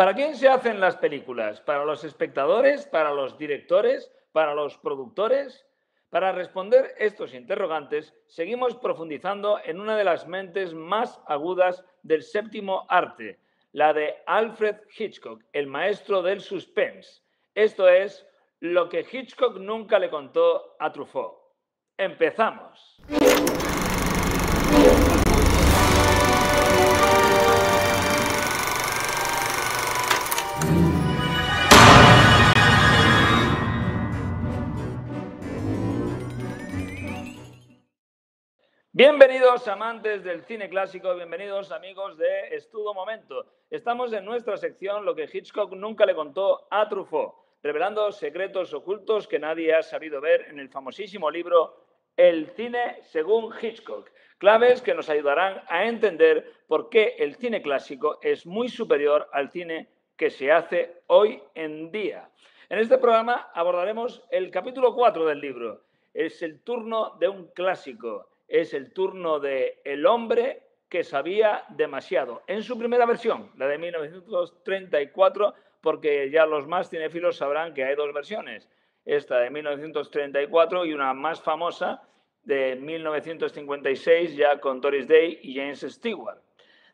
¿Para quién se hacen las películas? ¿Para los espectadores? ¿Para los directores? ¿Para los productores? Para responder estos interrogantes, seguimos profundizando en una de las mentes más agudas del séptimo arte, la de Alfred Hitchcock, el maestro del suspense. Esto es lo que Hitchcock nunca le contó a Truffaut. ¡Empezamos! Bienvenidos amantes del cine clásico, bienvenidos amigos de Estudo Momento. Estamos en nuestra sección Lo que Hitchcock nunca le contó a Truffaut, revelando secretos ocultos que nadie ha sabido ver en el famosísimo libro El cine según Hitchcock. Claves que nos ayudarán a entender por qué el cine clásico es muy superior al cine que se hace hoy en día. En este programa abordaremos el capítulo 4 del libro. Es el turno de un clásico. Es el turno de El hombre que sabía demasiado. En su primera versión, la de 1934, porque ya los más cinéfilos sabrán que hay dos versiones. Esta de 1934 y una más famosa de 1956, ya con Doris Day y James Stewart.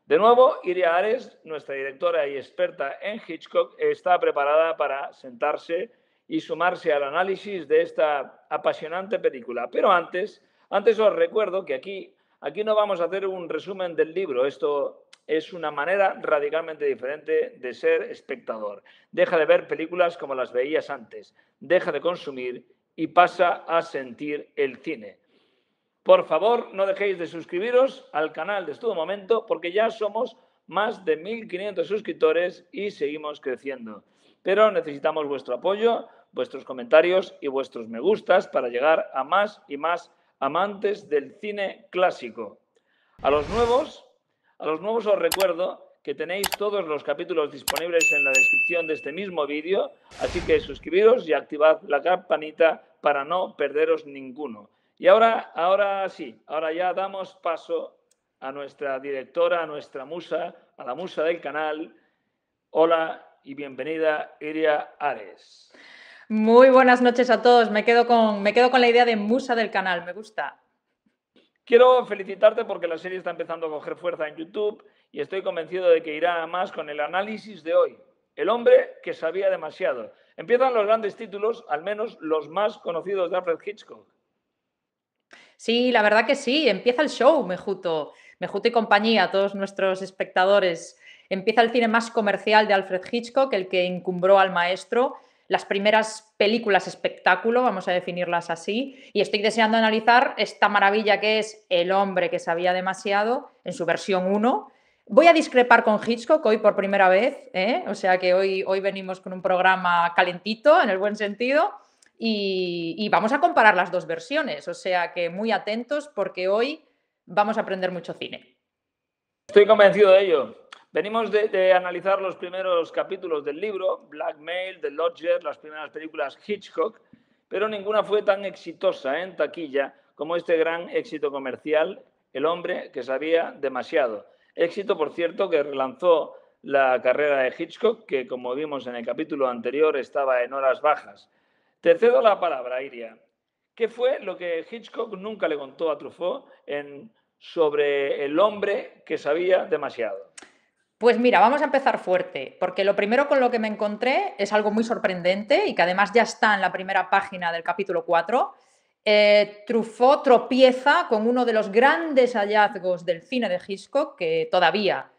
De nuevo, Iria Ares, nuestra directora y experta en Hitchcock, está preparada para sentarse y sumarse al análisis de esta apasionante película. Pero antes os recuerdo que aquí no vamos a hacer un resumen del libro. Esto es una manera radicalmente diferente de ser espectador. Deja de ver películas como las veías antes. Deja de consumir y pasa a sentir el cine. Por favor, no dejéis de suscribiros al canal de Estudo Momento porque ya somos más de 1.500 suscriptores y seguimos creciendo. Pero necesitamos vuestro apoyo, vuestros comentarios y vuestros me gustas para llegar a más y más amantes del cine clásico. A los nuevos os recuerdo que tenéis todos los capítulos disponibles en la descripción de este mismo vídeo, así que suscribiros y activad la campanita para no perderos ninguno. Y ahora ya damos paso a nuestra directora, a nuestra musa, a la musa del canal. Hola y bienvenida, Iria Ares. Muy buenas noches a todos. Me quedo con la idea de musa del canal, me gusta. Quiero felicitarte porque la serie está empezando a coger fuerza en YouTube y estoy convencido de que irá a más con el análisis de hoy. El hombre que sabía demasiado. Empiezan los grandes títulos, al menos los más conocidos de Alfred Hitchcock. Sí, la verdad que sí. Empieza el show, Mejuto y compañía, todos nuestros espectadores. Empieza el cine más comercial de Alfred Hitchcock, el que encumbró al maestro. Las primeras películas espectáculo, vamos a definirlas así, y estoy deseando analizar esta maravilla que es El hombre que sabía demasiado, en su versión 1. Voy a discrepar con Hitchcock hoy por primera vez, o sea que hoy venimos con un programa calentito, en el buen sentido, y vamos a comparar las dos versiones, o sea que muy atentos porque hoy vamos a aprender mucho cine. Estoy convencido de ello. Venimos de analizar los primeros capítulos del libro, Blackmail, The Lodger, las primeras películas Hitchcock, pero ninguna fue tan exitosa en taquilla como este gran éxito comercial, El hombre que sabía demasiado. Éxito, por cierto, que relanzó la carrera de Hitchcock, que como vimos en el capítulo anterior estaba en horas bajas. Te cedo la palabra, Iria. ¿Qué fue lo que Hitchcock nunca le contó a Truffaut sobre el hombre que sabía demasiado? Pues mira, vamos a empezar fuerte, porque lo primero con lo que me encontré es algo muy sorprendente y que además ya está en la primera página del capítulo 4. Truffaut tropieza con uno de los grandes hallazgos del cine de Hitchcock, que todavía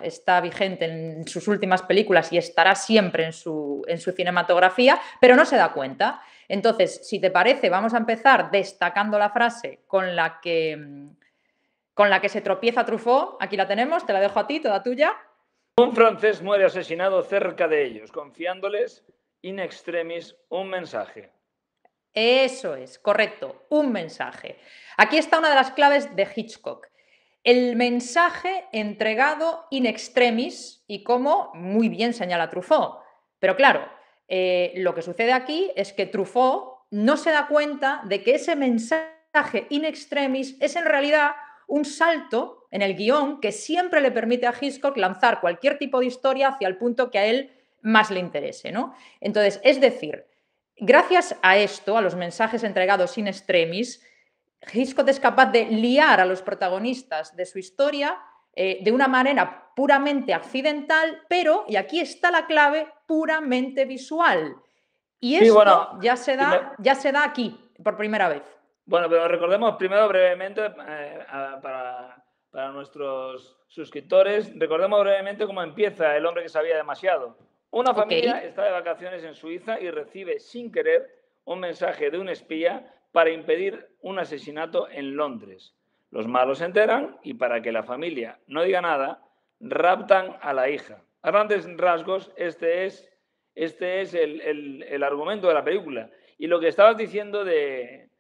está vigente en sus últimas películas y estará siempre en su cinematografía, pero no se da cuenta. Entonces, si te parece, vamos a empezar destacando la frase con la que se tropieza Truffaut. Aquí la tenemos, te la dejo a ti, toda tuya. Un francés muere asesinado cerca de ellos, confiándoles in extremis un mensaje. Eso es, correcto, un mensaje. Aquí está una de las claves de Hitchcock. El mensaje entregado in extremis y como muy bien señala Truffaut. Pero claro, lo que sucede aquí es que Truffaut no se da cuenta de que ese mensaje in extremis es en realidad un salto en el guión que siempre le permite a Hitchcock lanzar cualquier tipo de historia hacia el punto que a él más le interese, ¿no? Entonces, es decir, gracias a esto, a los mensajes entregados in extremis, Hitchcock es capaz de liar a los protagonistas de su historia de una manera puramente accidental, pero, y aquí está la clave, puramente visual. Y Sí, esto bueno, ya se da aquí, por primera vez. bueno, pero recordemos primero brevemente para nuestros suscriptores, recordemos brevemente cómo empieza El hombre que sabía demasiado. Una familia está de vacaciones en Suiza y recibe sin querer un mensaje de un espía para impedir un asesinato en Londres. Los malos se enteran y para que la familia no diga nada, raptan a la hija. A grandes rasgos, este es el argumento de la película. Y lo que estabas diciendo de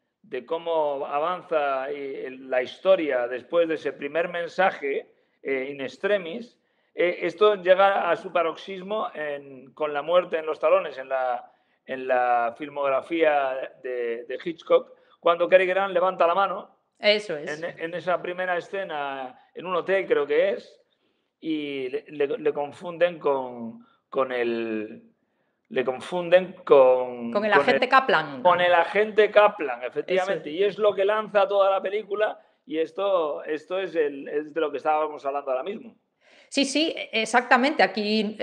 cómo avanza la historia después de ese primer mensaje in extremis, esto llega a su paroxismo con la muerte en los talones, en la filmografía de Hitchcock, cuando Cary Grant levanta la mano. Eso es. En esa primera escena, en un hotel creo que es, y le confunden con el... Le confunden con el agente Kaplan. Con el agente Kaplan, efectivamente. Y es lo que lanza toda la película y esto es de lo que estábamos hablando ahora mismo. Sí, sí, exactamente. Aquí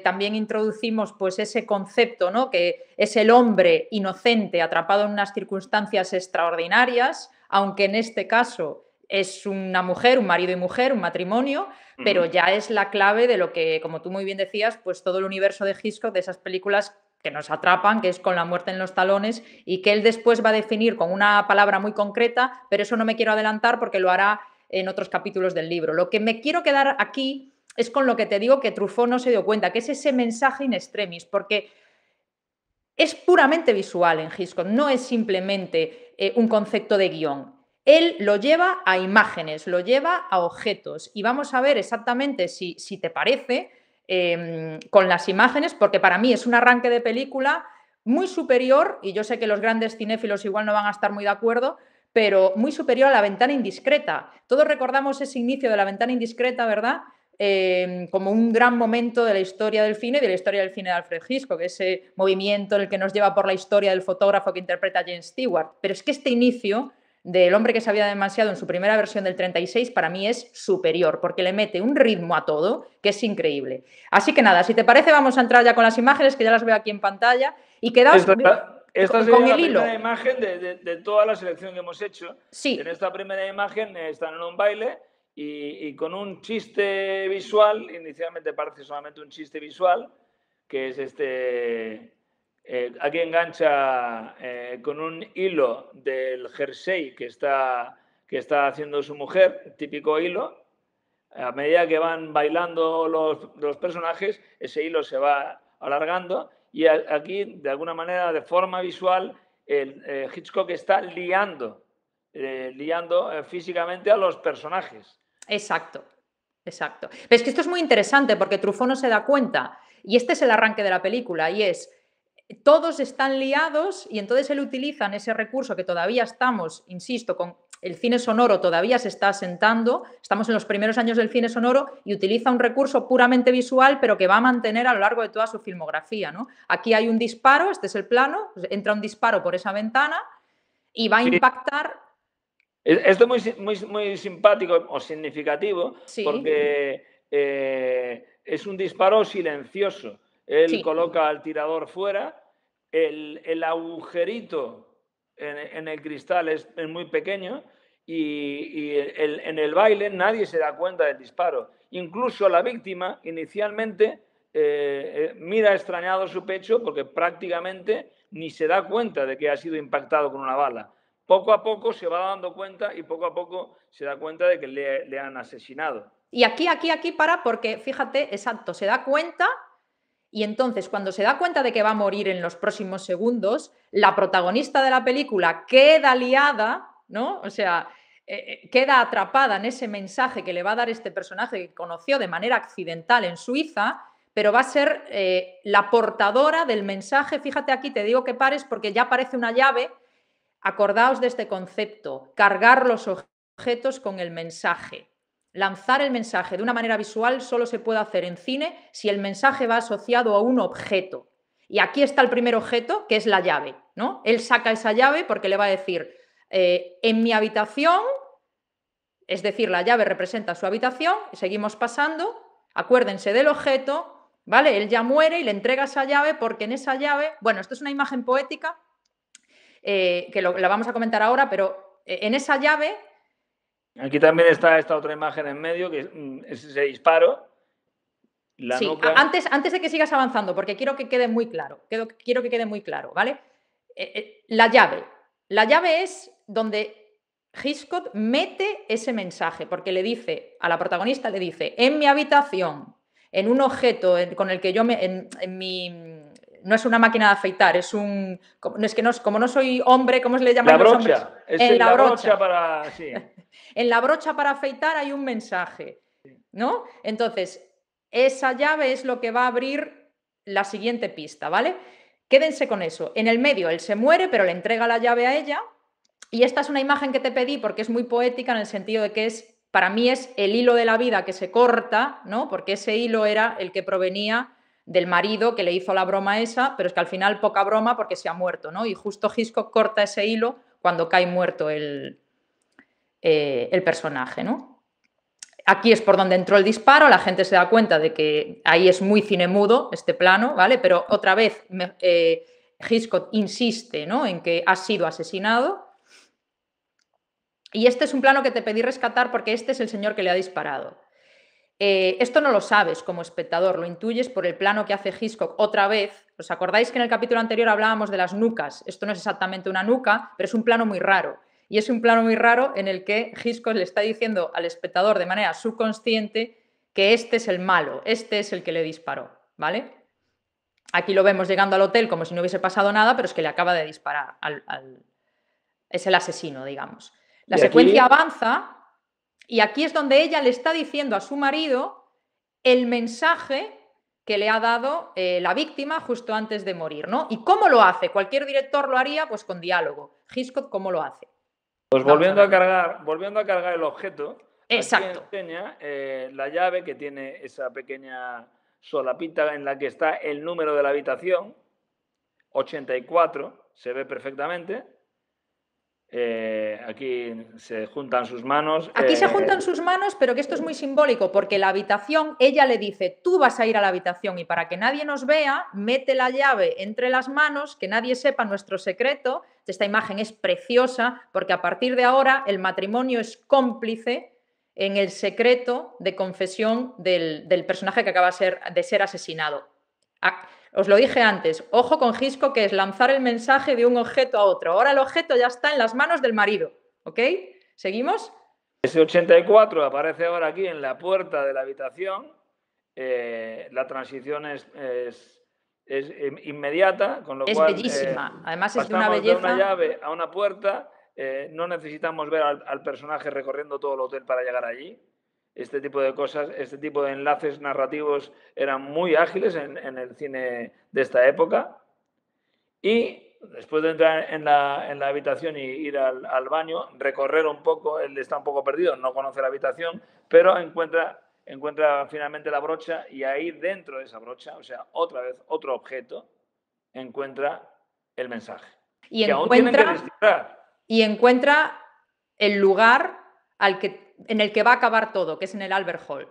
también introducimos pues, ese concepto, ¿no? Que es el hombre inocente atrapado en unas circunstancias extraordinarias, aunque en este caso es una mujer, un marido y mujer, un matrimonio, pero ya es la clave de lo que, como tú muy bien decías, pues todo el universo de Hitchcock, de esas películas que nos atrapan, que es Con la muerte en los talones, y que él después va a definir con una palabra muy concreta, pero eso no me quiero adelantar porque lo hará en otros capítulos del libro. Lo que me quiero quedar aquí es con lo que te digo que Truffaut no se dio cuenta, que es ese mensaje in extremis, porque es puramente visual en Hitchcock, no es simplemente un concepto de guión. Él lo lleva a imágenes, lo lleva a objetos y vamos a ver exactamente si te parece con las imágenes, porque para mí es un arranque de película muy superior, y yo sé que los grandes cinéfilos igual no van a estar muy de acuerdo, pero muy superior a La ventana indiscreta. Todos recordamos ese inicio de La ventana indiscreta, ¿verdad? Como un gran momento de la historia del cine y de la historia del cine de Alfred Hitchcock, ese movimiento en el que nos lleva por la historia del fotógrafo que interpreta a James Stewart. Pero es que este inicio del hombre que sabía demasiado en su primera versión del 36 para mí es superior, porque le mete un ritmo a todo que es increíble. Así que nada, si te parece vamos a entrar ya con las imágenes, que ya las veo aquí en pantalla, y quedaos esta sería la primera imagen de toda la selección que hemos hecho. Sí. En esta primera imagen están en un baile y con un chiste visual, inicialmente parece solamente un chiste visual, que es aquí engancha con un hilo del jersey que está haciendo su mujer, típico hilo. A medida que van bailando los personajes, ese hilo se va alargando y aquí, de alguna manera, de forma visual, Hitchcock está liando físicamente a los personajes. Exacto, exacto. Pero es que esto es muy interesante porque Truffaut no se da cuenta, y este es el arranque de la película, y es, todos están liados y entonces él utiliza ese recurso que todavía estamos, insisto, con el cine sonoro todavía se está asentando, estamos en los primeros años del cine sonoro y utiliza un recurso puramente visual pero que va a mantener a lo largo de toda su filmografía, ¿no? Aquí hay un disparo, este es el plano, entra un disparo por esa ventana y va a impactar... Esto es muy simpático o significativo, sí, porque es un disparo silencioso. Él coloca al tirador fuera, el agujerito en el cristal es muy pequeño y en el baile nadie se da cuenta del disparo. Incluso la víctima inicialmente mira extrañado su pecho porque prácticamente ni se da cuenta de que ha sido impactado con una bala. Poco a poco se va dando cuenta y poco a poco se da cuenta de que le han asesinado. Y aquí para, porque fíjate, exacto, se da cuenta y entonces cuando se da cuenta de que va a morir en los próximos segundos, la protagonista de la película queda liada, ¿no? O sea, queda atrapada en ese mensaje que le va a dar este personaje que conoció de manera accidental en Suiza, pero va a ser la portadora del mensaje. Fíjate aquí, te digo que pares porque ya aparece una llave. Acordaos de este concepto, cargar los objetos con el mensaje. lanzar el mensaje de una manera visual solo se puede hacer en cine si el mensaje va asociado a un objeto. Y aquí está el primer objeto, que es la llave, ¿no? Él saca esa llave porque le va a decir, en mi habitación, es decir, la llave representa su habitación, y seguimos pasando, acuérdense del objeto, ¿vale? Él ya muere y le entrega esa llave porque en esa llave, bueno, esto es una imagen poética, la vamos a comentar ahora, pero en esa llave... Aquí también está esta otra imagen en medio, que es ese disparo. La sí, nuca... antes de que sigas avanzando, porque quiero que quede muy claro, ¿vale? La llave es donde Hitchcock mete ese mensaje, porque le dice a la protagonista, le dice, en mi habitación, en un objeto con el que yo no es una máquina de afeitar, es un... Es que no, como no soy hombre, ¿cómo se le llaman los hombres? En la brocha para... Sí. En la brocha para afeitar hay un mensaje, ¿no? Entonces, esa llave es lo que va a abrir la siguiente pista, ¿vale? Quédense con eso. En el medio él se muere, pero le entrega la llave a ella. Y esta es una imagen que te pedí porque es muy poética en el sentido de que para mí es el hilo de la vida que se corta, ¿no? Porque ese hilo era el que provenía del marido que le hizo la broma esa, pero es que al final poca broma porque se ha muerto, ¿no? Y justo Hitchcock corta ese hilo cuando cae muerto el personaje, ¿no? Aquí es por donde entró el disparo, la gente se da cuenta de que ahí es muy cine mudo este plano, ¿vale? Pero otra vez Hitchcock insiste, ¿no?, en que ha sido asesinado. Y este es un plano que te pedí rescatar porque este es el señor que le ha disparado. Esto no lo sabes como espectador, lo intuyes por el plano que hace Hitchcock otra vez. ¿Os acordáis que en el capítulo anterior hablábamos de las nucas? Esto no es exactamente una nuca, pero es un plano muy raro. Y es un plano muy raro en el que Hitchcock le está diciendo al espectador de manera subconsciente que este es el malo, este es el que le disparó, ¿vale? Aquí lo vemos llegando al hotel como si no hubiese pasado nada, pero es que le acaba de disparar. Es el asesino, digamos. La secuencia avanza y aquí es donde ella le está diciendo a su marido el mensaje que le ha dado la víctima justo antes de morir, ¿no? ¿Y cómo lo hace? Cualquier director lo haría pues con diálogo. Hitchcock, ¿cómo lo hace? Pues volviendo a cargar el objeto, exacto, aquí enseña la llave que tiene esa pequeña solapita en la que está el número de la habitación, 84, se ve perfectamente. Aquí se juntan sus manos. Aquí se juntan sus manos, pero que esto es muy simbólico, porque la habitación, ella le dice, tú vas a ir a la habitación y para que nadie nos vea, mete la llave entre las manos, que nadie sepa nuestro secreto. Esta imagen es preciosa, porque a partir de ahora el matrimonio es cómplice en el secreto de confesión del personaje que acaba de ser asesinado. Os lo dije antes, ojo con Hitchcock, que es lanzar el mensaje de un objeto a otro. Ahora el objeto ya está en las manos del marido, ¿ok? ¿Seguimos? Ese 84 aparece ahora aquí en la puerta de la habitación. La transición es inmediata, con lo cual... Es bellísima, además es de una pasamos belleza... de una llave a una puerta, no necesitamos ver al personaje recorriendo todo el hotel para llegar allí. Este tipo de cosas, este tipo de enlaces narrativos eran muy ágiles en el cine de esta época. Y después de entrar en la habitación y ir al baño, recorrer un poco, él está un poco perdido, no conoce la habitación, pero encuentra finalmente la brocha y ahí dentro de esa brocha, o sea, otra vez otro objeto, encuentra el mensaje. Y que aún tienen que descifrar. Y encuentra el lugar en el que va a acabar todo, que es en el Albert Hall.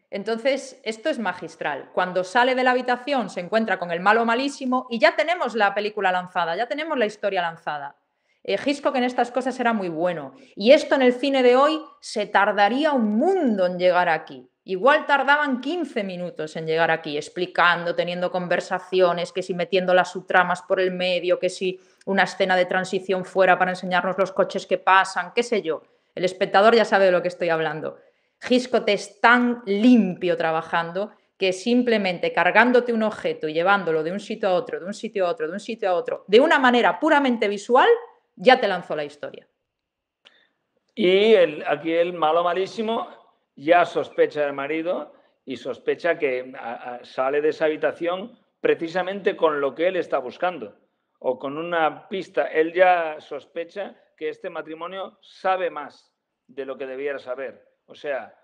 Entonces, esto es magistral. Cuando sale de la habitación se encuentra con el malo malísimo y ya tenemos la película lanzada, ya tenemos la historia lanzada. Hitchcock en estas cosas era muy bueno. Y esto en el cine de hoy se tardaría un mundo en llegar aquí. Igual tardaban 15 minutos en llegar aquí, explicando, teniendo conversaciones, que si metiendo las subtramas por el medio, que si una escena de transición fuera para enseñarnos los coches que pasan, qué sé yo. El espectador ya sabe de lo que estoy hablando. Hitchcock es tan limpio trabajando que simplemente cargándote un objeto y llevándolo de un sitio a otro, de un sitio a otro, de un sitio a otro, de una manera puramente visual, ya te lanzó la historia. Y aquí el malo malísimo ya sospecha del marido y sospecha que sale de esa habitación precisamente con lo que él está buscando o con una pista. Él ya sospecha que este matrimonio sabe más de lo que debiera saber. O sea,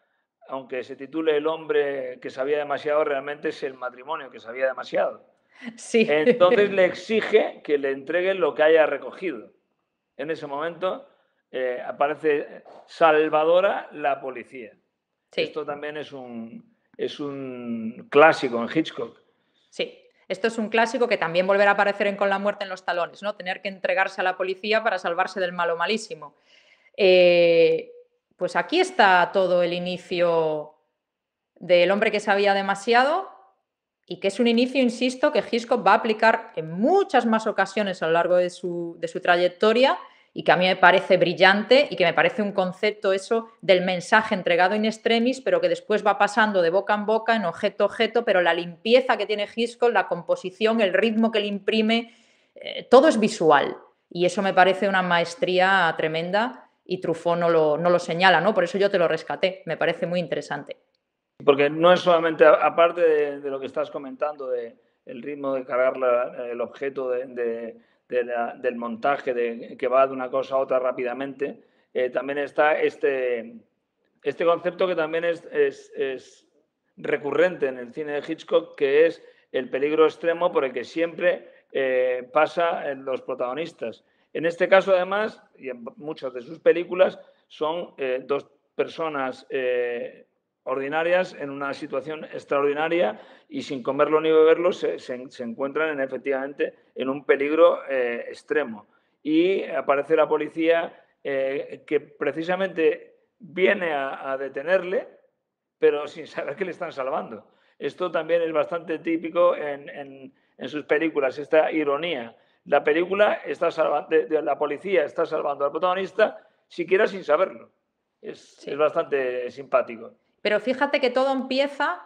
aunque se titule El hombre que sabía demasiado, realmente es el matrimonio que sabía demasiado. Sí. Entonces le exige que le entregue lo que haya recogido. En ese momento aparece salvadora la policía. Sí. Esto también es un clásico en Hitchcock. Sí, esto es un clásico que también volverá a aparecer en Con la muerte en los talones, ¿no? Tener que entregarse a la policía para salvarse del malo malísimo. Pues aquí está todo el inicio del hombre que sabía demasiado y que es un inicio, insisto, que Hitchcock va a aplicar en muchas más ocasiones a lo largo de su trayectoria y que a mí me parece brillante y que me parece un concepto eso del mensaje entregado in extremis, pero que después va pasando de boca en boca, en objeto a objeto, pero la limpieza que tiene Hitchcock, la composición, el ritmo que le imprime, todo es visual y eso me parece una maestría tremenda y Truffaut no lo señala, ¿no? Por eso yo te lo rescaté, me parece muy interesante. Porque no es solamente, aparte de lo que estás comentando, el ritmo de cargar el objeto del montaje, que va de una cosa a otra rápidamente, también está este concepto que también es recurrente en el cine de Hitchcock, que es el peligro extremo por el que siempre pasa en los protagonistas. En este caso, además, y en muchas de sus películas, son dos personas ordinarias en una situación extraordinaria y sin comerlo ni beberlo se encuentran efectivamente en un peligro extremo. Y aparece la policía que precisamente viene a detenerle, pero sin saber que le están salvando. Esto también es bastante típico en sus películas, esta ironía. La película la policía está salvando al protagonista siquiera sin saberlo. Es bastante simpático. Pero fíjate que todo empieza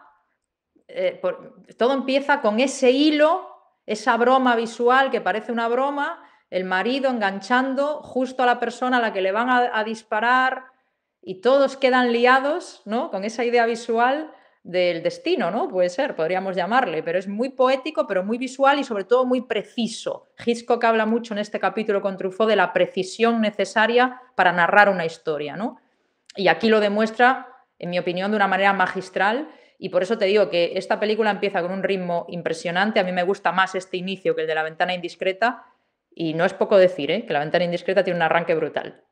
con ese hilo, esa broma visual que parece una broma, el marido enganchando justo a la persona a la que le van a disparar y todos quedan liados, ¿no? Con esa idea visual del destino, ¿no? Puede ser, podríamos llamarle, pero es muy poético, pero muy visual y sobre todo muy preciso. Hitchcock habla mucho en este capítulo con Truffaut de la precisión necesaria para narrar una historia, ¿no? Y aquí lo demuestra, en mi opinión, de una manera magistral y por eso te digo que esta película empieza con un ritmo impresionante. A mí me gusta más este inicio que el de La ventana indiscreta y no es poco decir, que La ventana indiscreta tiene un arranque brutal.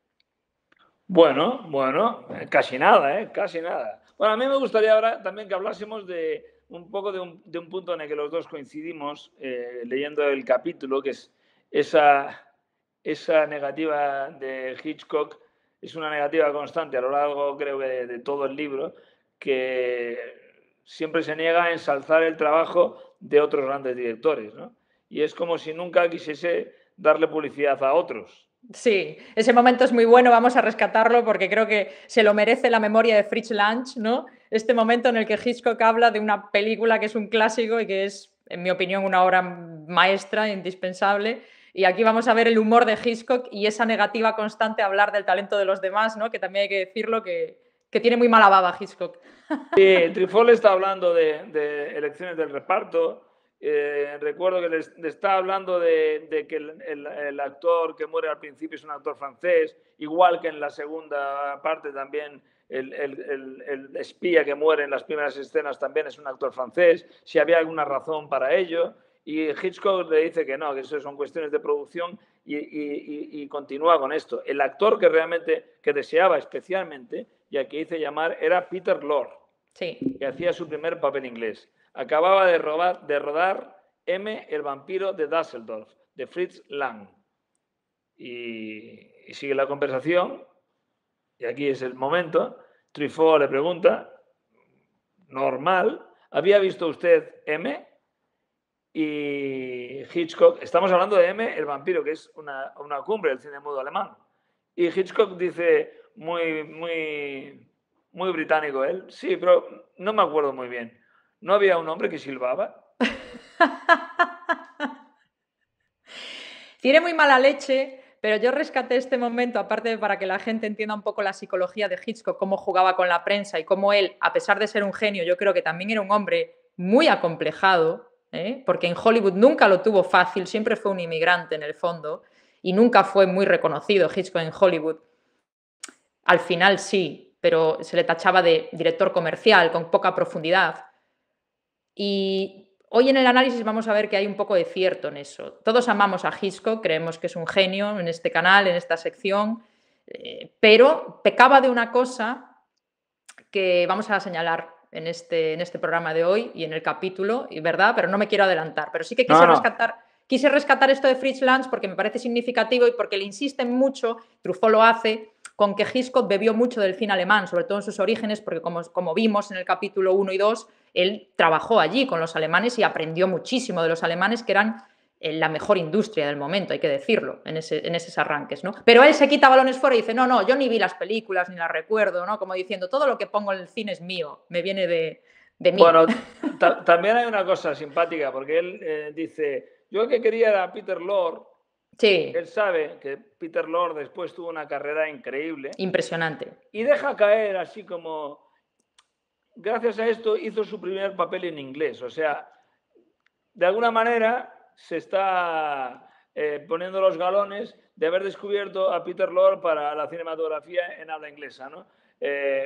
Bueno, casi nada, casi nada. Bueno, a mí me gustaría ahora también que hablásemos de un poco de un punto en el que los dos coincidimos leyendo el capítulo, que es esa negativa de Hitchcock. Es una negativa constante a lo largo, creo que, de todo el libro, que siempre se niega a ensalzar el trabajo de otros grandes directores, ¿no? Y es como si nunca quisiese darle publicidad a otros. Sí, ese momento es muy bueno, vamos a rescatarlo porque creo que se lo merece la memoria de Fritz Lang, ¿no? Este momento en el que Hitchcock habla de una película que es un clásico y que es, en mi opinión, una obra maestra, indispensable. Y aquí vamos a ver el humor de Hitchcock y esa negativa constante a hablar del talento de los demás, ¿no? Que también hay que decirlo, que tiene muy mala baba Hitchcock. Sí, Truffaut está hablando de elecciones del reparto. Recuerdo que le está hablando de que el actor que muere al principio es un actor francés, igual que en la segunda parte también el espía que muere en las primeras escenas también es un actor francés, si había alguna razón para ello. Y Hitchcock le dice que no, que eso son cuestiones de producción y continúa con esto. El actor que realmente que deseaba especialmente y al que hice llamar era Peter Lorre, sí, que hacía su primer papel inglés. Acababa de rodar M, el vampiro de Düsseldorf, de Fritz Lang. Y sigue la conversación, y aquí es el momento. Truffaut le pregunta, normal, ¿había visto usted M? Y Hitchcock, estamos hablando de M, el vampiro, que es una cumbre del cine mudo alemán. Y Hitchcock dice, muy británico él, sí, pero no me acuerdo muy bien. ¿No había un hombre que silbaba? Tiene muy mala leche, pero yo rescaté este momento, aparte de para que la gente entienda un poco la psicología de Hitchcock, cómo jugaba con la prensa y cómo él, a pesar de ser un genio, yo creo que también era un hombre muy acomplejado, porque en Hollywood nunca lo tuvo fácil, siempre fue un inmigrante en el fondo y nunca fue muy reconocido Hitchcock en Hollywood. Al final sí, pero se le tachaba de director comercial, con poca profundidad. Y hoy en el análisis vamos a ver que hay un poco de cierto en eso. Todos amamos a Hitchcock, creemos que es un genio en este canal, en esta sección, pero pecaba de una cosa que vamos a señalar en este programa de hoy y en el capítulo, ¿verdad? Pero no me quiero adelantar. Pero sí que quise rescatar esto de Fritz Lange porque me parece significativo y porque le insisten mucho, Truffaut lo hace, con que Hitchcock bebió mucho del cine alemán, sobre todo en sus orígenes, porque como vimos en el capítulo 1 y 2, él trabajó allí con los alemanes y aprendió muchísimo de los alemanes, que eran la mejor industria del momento, hay que decirlo, en esos arranques, ¿no? Pero él se quita balones fuera y dice, no, yo ni vi las películas, ni las recuerdo, ¿no? Como diciendo, todo lo que pongo en el cine es mío, me viene de mí. Bueno, también hay una cosa simpática, porque él dice, yo que quería era Peter Lorre. Sí. Él sabe que Peter Lorre después tuvo una carrera increíble. Impresionante. Y deja caer así como, gracias a esto hizo su primer papel en inglés. O sea, de alguna manera se está poniendo los galones de haber descubierto a Peter Lorre para la cinematografía en habla inglesa, ¿no?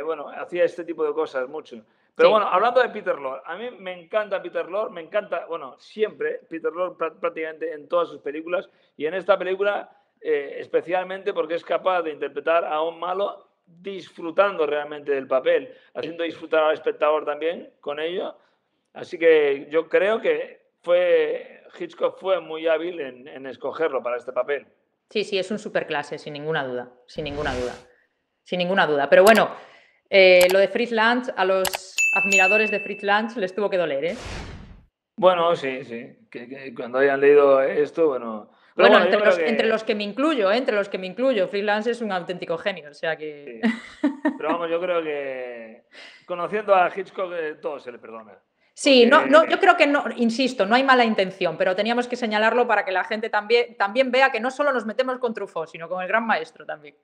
Bueno, hacía este tipo de cosas mucho. Pero bueno, hablando de Peter Lorre, a mí me encanta Peter Lorre, me encanta, bueno, siempre Peter Lorre prácticamente en todas sus películas y en esta película especialmente porque es capaz de interpretar a un malo disfrutando realmente del papel, haciendo disfrutar al espectador también con ello. Así que yo creo que Hitchcock fue muy hábil en escogerlo para este papel. Sí, es un superclase, sin ninguna duda, sin ninguna duda. Sin ninguna duda. Pero bueno, lo de Fritz Lange, a los admiradores de Fritz Lange les tuvo que doler, ¿eh? Bueno, sí. Que cuando hayan leído esto, bueno... Bueno, entre los que me incluyo, Fritz Lange es un auténtico genio, o sea que... Sí. Pero vamos, yo creo que conociendo a Hitchcock todo se le perdona. Sí, no, yo creo que no, insisto, no hay mala intención, pero teníamos que señalarlo para que la gente también vea que no solo nos metemos con Truffaut, sino con el gran maestro también.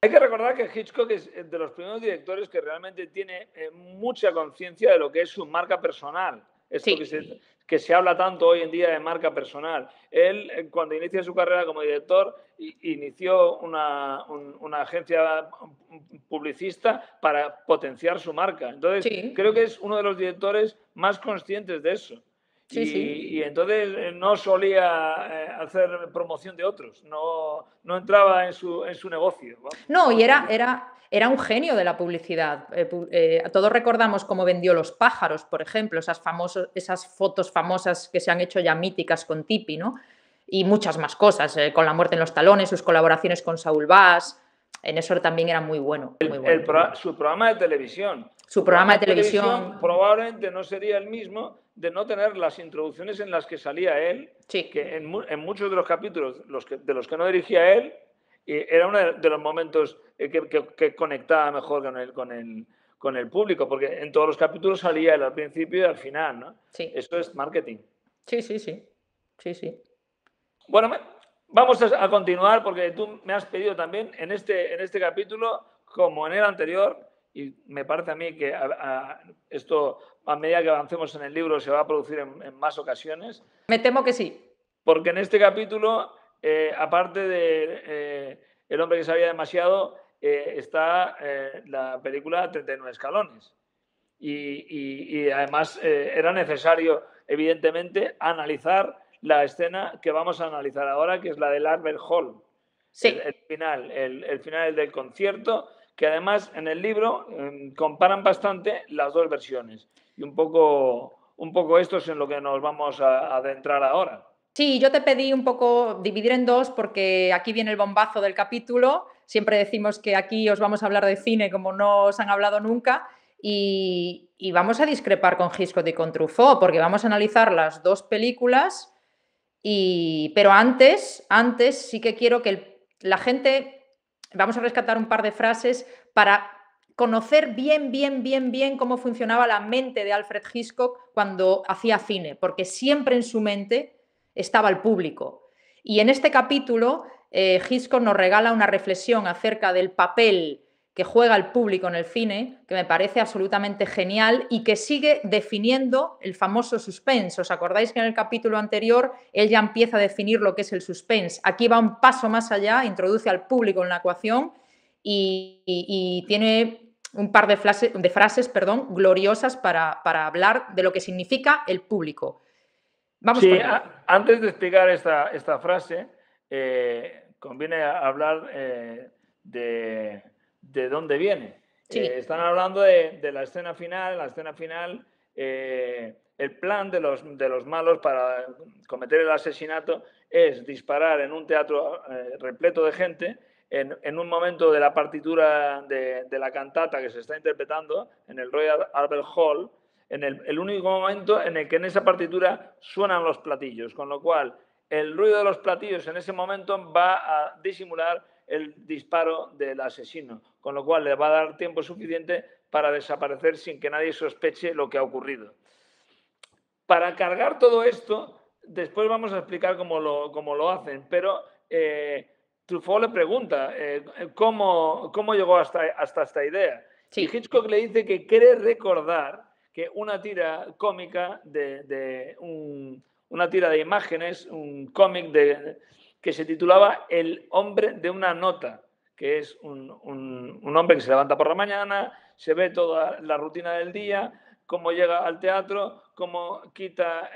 Hay que recordar que Hitchcock es de los primeros directores que realmente tiene mucha conciencia de lo que es su marca personal. Esto que se habla tanto hoy en día de marca personal. Él, cuando inicia su carrera como director, inició una agencia publicista para potenciar su marca. Entonces, creo que es uno de los directores más conscientes de eso. Y entonces no solía hacer promoción de otros, no entraba en su negocio. No, y era un genio de la publicidad. Todos recordamos cómo vendió Los pájaros, por ejemplo, esas fotos famosas que se han hecho ya míticas con Tippi, ¿no? Y muchas más cosas, con La muerte en los talones, sus colaboraciones con Saul Bass, en eso también era muy bueno. Su programa de televisión. Su programa de televisión probablemente no sería el mismo de no tener las introducciones en las que salía él, que en muchos de los capítulos de los que no dirigía él, era uno de los momentos que conectaba mejor con el público, porque en todos los capítulos salía él al principio y al final, ¿no? Sí. Eso es marketing. Sí. Bueno, vamos a continuar porque tú me has pedido también en este capítulo, como en el anterior, y me parece a mí que esto, a medida que avancemos en el libro, se va a producir en más ocasiones. Me temo que sí. Porque en este capítulo, aparte de El hombre que sabía demasiado, está la película 39 escalones. Y además era necesario, evidentemente, analizar la escena que vamos a analizar ahora, que es la del Albert Hall. Sí. El final del concierto, que además en el libro comparan bastante las dos versiones. Y un poco esto es en lo que nos vamos a adentrar ahora. Sí, yo te pedí un poco dividir en dos porque aquí viene el bombazo del capítulo. Siempre decimos que aquí os vamos a hablar de cine como no os han hablado nunca y vamos a discrepar con Hitchcock y con Truffaut porque vamos a analizar las dos películas pero antes sí que quiero que la gente... Vamos a rescatar un par de frases para conocer bien cómo funcionaba la mente de Alfred Hitchcock cuando hacía cine, porque siempre en su mente estaba el público. Y en este capítulo, Hitchcock nos regala una reflexión acerca del papel que juega el público en el cine, que me parece absolutamente genial y que sigue definiendo el famoso suspense. ¿Os acordáis que en el capítulo anterior él ya empieza a definir lo que es el suspense? Aquí va un paso más allá, introduce al público en la ecuación y tiene un par de frases, perdón, gloriosas para hablar de lo que significa el público. Vamos Sí, con ello. antes de explicar esta frase, conviene hablar de dónde viene. Sí. Están hablando de la escena final. La escena final, el plan de los malos para cometer el asesinato es disparar en un teatro repleto de gente en un momento de la partitura de la cantata que se está interpretando en el Royal Albert Hall, en el único momento en el que en esa partitura suenan los platillos, con lo cual el ruido de los platillos en ese momento va a disimular el disparo del asesino, con lo cual le va a dar tiempo suficiente para desaparecer sin que nadie sospeche lo que ha ocurrido. Para cargar todo esto, después vamos a explicar cómo lo hacen, pero Truffaut le pregunta cómo llegó hasta esta idea. Sí. Y Hitchcock le dice que quiere recordar que una tira cómica una tira de imágenes, un cómic que se titulaba El hombre de una nota, que es un hombre que se levanta por la mañana, se ve toda la rutina del día, cómo llega al teatro, cómo quita,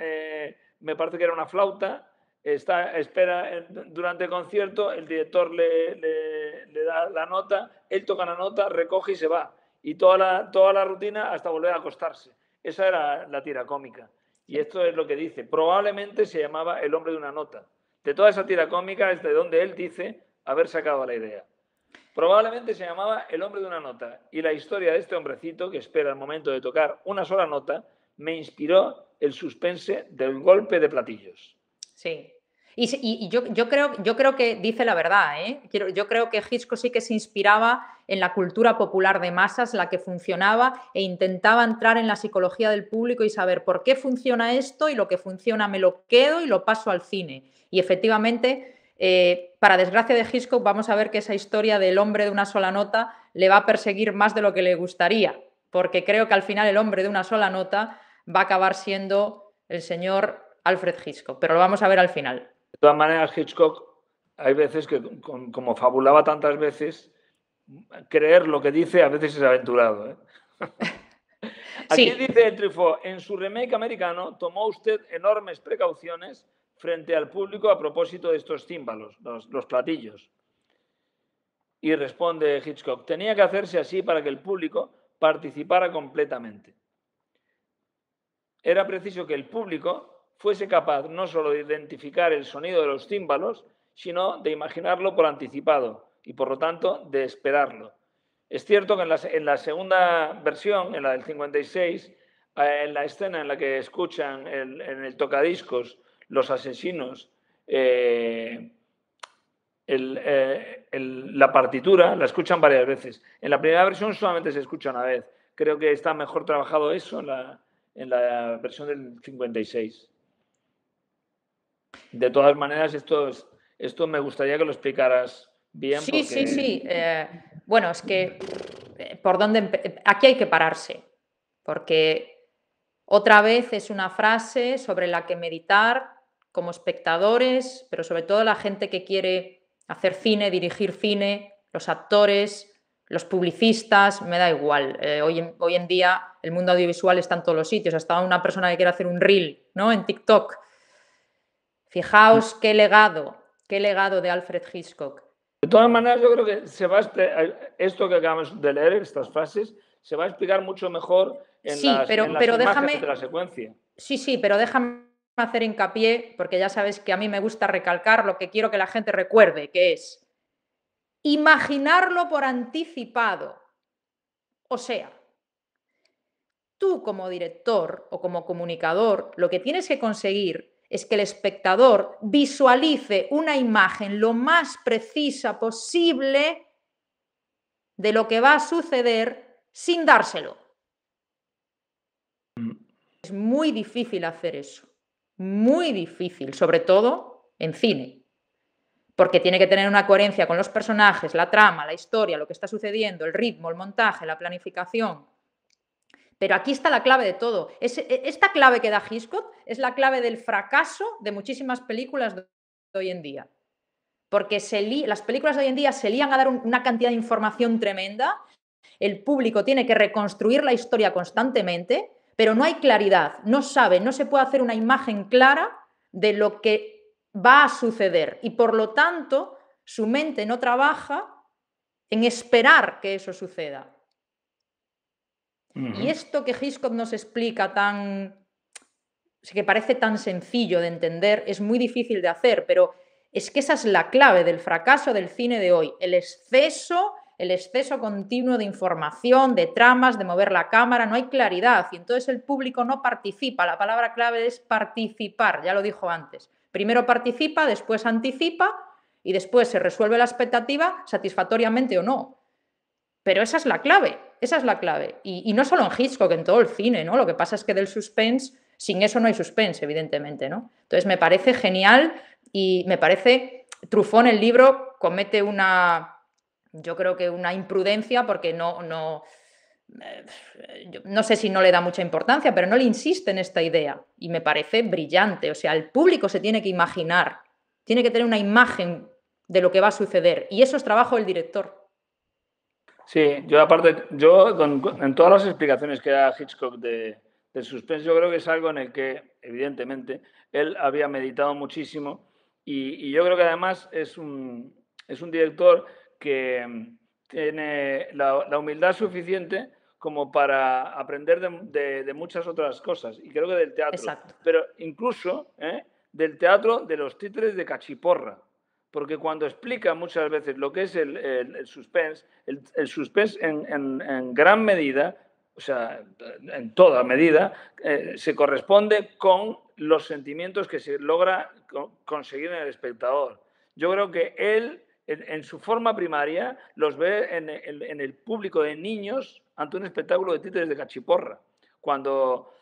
me parece que era una flauta, espera durante el concierto, el director le da la nota, él toca la nota, recoge y se va. Y toda la rutina hasta volver a acostarse. Esa era la tira cómica. Y esto es lo que dice. Probablemente se llamaba El hombre de una nota. De toda esa tira cómica es de donde él dice haber sacado la idea. Probablemente se llamaba El hombre de una nota. Y la historia de este hombrecito que espera el momento de tocar una sola nota me inspiró el suspense del golpe de platillos. Sí. Y yo creo que dice la verdad, ¿eh? Yo creo que Hitchcock sí que se inspiraba en la cultura popular de masas, la que funcionaba, e intentaba entrar en la psicología del público y saber por qué funciona esto, y lo que funciona me lo quedo y lo paso al cine. Y efectivamente, para desgracia de Hitchcock, vamos a ver que esa historia del hombre de una sola nota le va a perseguir más de lo que le gustaría, porque creo que al final el hombre de una sola nota va a acabar siendo el señor Alfred Hitchcock, pero lo vamos a ver al final. De todas maneras, Hitchcock, hay veces que, como fabulaba tantas veces, creer lo que dice a veces es aventurado, ¿eh? Aquí Sí. dice Truffaut, en su remake americano tomó usted enormes precauciones frente al público a propósito de estos címbalos, los platillos. Y responde Hitchcock, tenía que hacerse así para que el público participara completamente. Era preciso que el público fuese capaz no solo de identificar el sonido de los címbalos, sino de imaginarlo por anticipado y, por lo tanto, de esperarlo. Es cierto que en la segunda versión, en la del 56, en la escena en la que escuchan en el tocadiscos los asesinos la partitura, la escuchan varias veces. En la primera versión solamente se escucha una vez. Creo que está mejor trabajado eso en la versión del 56. De todas maneras, esto me gustaría que lo explicaras bien. Sí, porque... sí. Bueno, es que ¿por dónde aquí hay que pararse, porque otra vez es una frase sobre la que meditar como espectadores, pero sobre todo la gente que quiere hacer cine, dirigir cine, los actores, los publicistas, me da igual. Hoy en día el mundo audiovisual está en todos los sitios. Hasta una persona que quiere hacer un reel, ¿no?, en TikTok. Fijaos qué legado de Alfred Hitchcock. De todas maneras, yo creo que esto que acabamos de leer, estas frases, se va a explicar mucho mejor en las imágenes de la secuencia. Sí, pero déjame hacer hincapié, porque ya sabes que a mí me gusta recalcar lo que quiero que la gente recuerde, que es imaginarlo por anticipado. O sea, tú como director o como comunicador, lo que tienes que conseguir es que el espectador visualice una imagen lo más precisa posible de lo que va a suceder sin dárselo. Es muy difícil hacer eso, muy difícil, sobre todo en cine, porque tiene que tener una coherencia con los personajes, la trama, la historia, lo que está sucediendo, el ritmo, el montaje, la planificación. Pero aquí está la clave de todo. Esta clave que da Hitchcock es la clave del fracaso de muchísimas películas de hoy en día. porque las películas de hoy en día se lían a dar una cantidad de información tremenda, el público tiene que reconstruir la historia constantemente, pero no hay claridad, no sabe, no se puede hacer una imagen clara de lo que va a suceder y por lo tanto su mente no trabaja en esperar que eso suceda. Y esto que Hitchcock nos explica que parece tan sencillo de entender, es muy difícil de hacer, pero es que esa es la clave del fracaso del cine de hoy, el exceso continuo de información, de tramas, de mover la cámara, no hay claridad y entonces el público no participa. La palabra clave es participar, ya lo dijo antes. Primero participa, después anticipa y después se resuelve la expectativa satisfactoriamente o no. Pero esa es la clave, esa es la clave. Y no solo en Hitchcock, en todo el cine, ¿no? Lo que pasa es que del suspense, sin eso no hay suspense, evidentemente, ¿no? Entonces me parece genial y me parece, Truffaut en el libro comete yo creo que una imprudencia porque no sé si no le da mucha importancia, pero no le insiste en esta idea y me parece brillante. O sea, el público se tiene que imaginar, tiene que tener una imagen de lo que va a suceder y eso es trabajo del director. Sí, yo aparte, en todas las explicaciones que da Hitchcock del suspense, yo creo que es algo en el que, evidentemente, él había meditado muchísimo y yo creo que además es un director que tiene la humildad suficiente como para aprender de muchas otras cosas, y creo que del teatro. Exacto. Pero incluso del teatro de los títeres de cachiporra. Porque cuando explica muchas veces lo que es el suspense, el suspense en gran medida, o sea, en toda medida, se corresponde con los sentimientos que se logra conseguir en el espectador. Yo creo que él, en su forma primaria, los ve en el público de niños ante un espectáculo de títeres de cachiporra. Cuando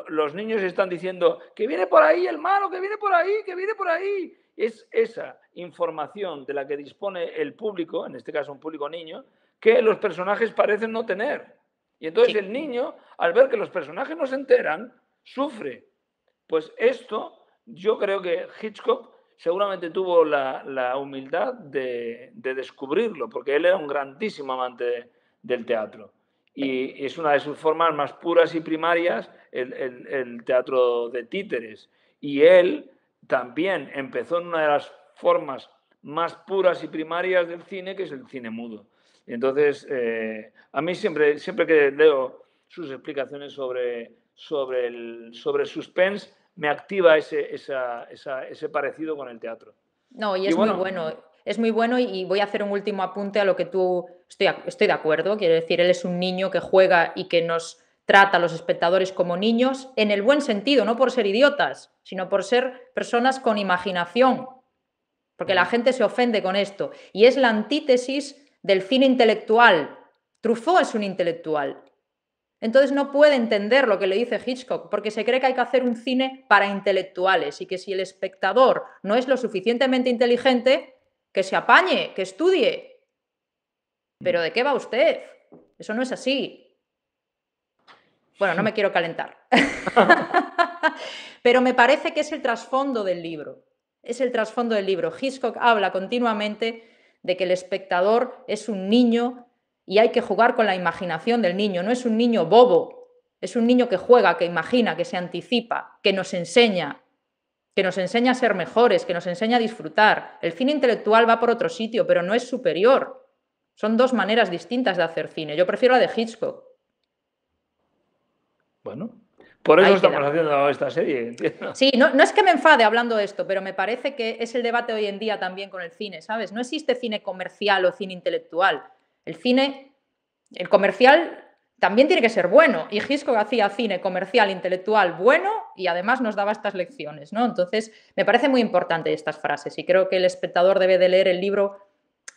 los niños están diciendo que viene por ahí el malo, que viene por ahí, que viene por ahí. Es esa información de la que dispone el público, en este caso un público niño, que los personajes parecen no tener. Y entonces el niño, al ver que los personajes no se enteran, sufre. Pues esto, yo creo que Hitchcock seguramente tuvo la humildad de descubrirlo, porque él era un grandísimo amante del teatro. Y es una de sus formas más puras y primarias el teatro de títeres. Y él también empezó en una de las formas más puras y primarias del cine, que es el cine mudo. Entonces, a mí siempre que leo sus explicaciones sobre suspense, me activa ese parecido con el teatro. No, y es muy bueno. Es muy bueno y voy a hacer un último apunte a lo que tú... Estoy de acuerdo, quiero decir, él es un niño que juega y que nos trata a los espectadores como niños en el buen sentido, no por ser idiotas, sino por ser personas con imaginación, porque la gente se ofende con esto. Y es la antítesis del cine intelectual. Truffaut es un intelectual. Entonces no puede entender lo que le dice Hitchcock, porque se cree que hay que hacer un cine para intelectuales y que si el espectador no es lo suficientemente inteligente, que se apañe, que estudie. ¿Pero de qué va usted? Eso no es así. Bueno, no me quiero calentar. Pero me parece que es el trasfondo del libro. Es el trasfondo del libro. Hitchcock habla continuamente de que el espectador es un niño y hay que jugar con la imaginación del niño. No es un niño bobo, es un niño que juega, que imagina, que se anticipa, que nos enseña a ser mejores, que nos enseña a disfrutar. El cine intelectual va por otro sitio, pero no es superior. Son dos maneras distintas de hacer cine. Yo prefiero la de Hitchcock. Bueno, por eso estamos haciendo esta serie, entiendo. Sí, no es que me enfade hablando de esto, pero me parece que es el debate hoy en día también con el cine, ¿sabes? No existe cine comercial o cine intelectual. El comercial también tiene que ser bueno. Y Hitchcock hacía cine comercial, intelectual bueno y además nos daba estas lecciones, ¿no? Entonces, me parece muy importante estas frases y creo que el espectador debe de leer el libro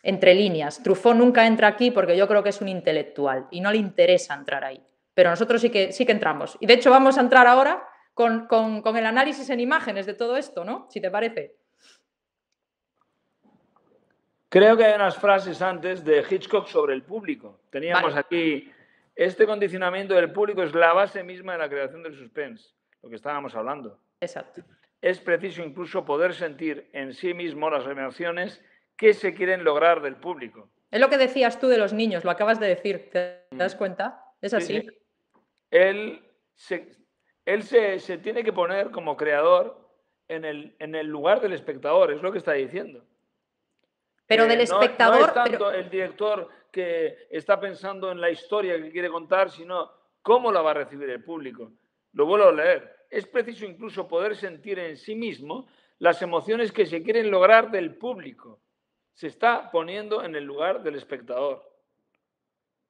entre líneas. Truffaut nunca entra aquí porque yo creo que es un intelectual y no le interesa entrar ahí. Pero nosotros sí que entramos. Y de hecho vamos a entrar ahora con el análisis en imágenes de todo esto, ¿no? Si te parece. Creo que hay unas frases antes de Hitchcock sobre el público. Teníamos aquí, este condicionamiento del público es la base misma de la creación del suspense, lo que estábamos hablando. Exacto. es preciso incluso poder sentir en sí mismo las emociones que se quieren lograr del público. Es lo que decías tú de los niños, lo acabas de decir, ¿te das cuenta? Es Sí, sí. así. Él se tiene que poner como creador en el lugar del espectador, es lo que está diciendo. Pero del No es espectador, pero tanto el director que está pensando en la historia que quiere contar, sino cómo la va a recibir el público. Lo vuelvo a leer. Es preciso incluso poder sentir en sí mismo las emociones que se quieren lograr del público. Se está poniendo en el lugar del espectador.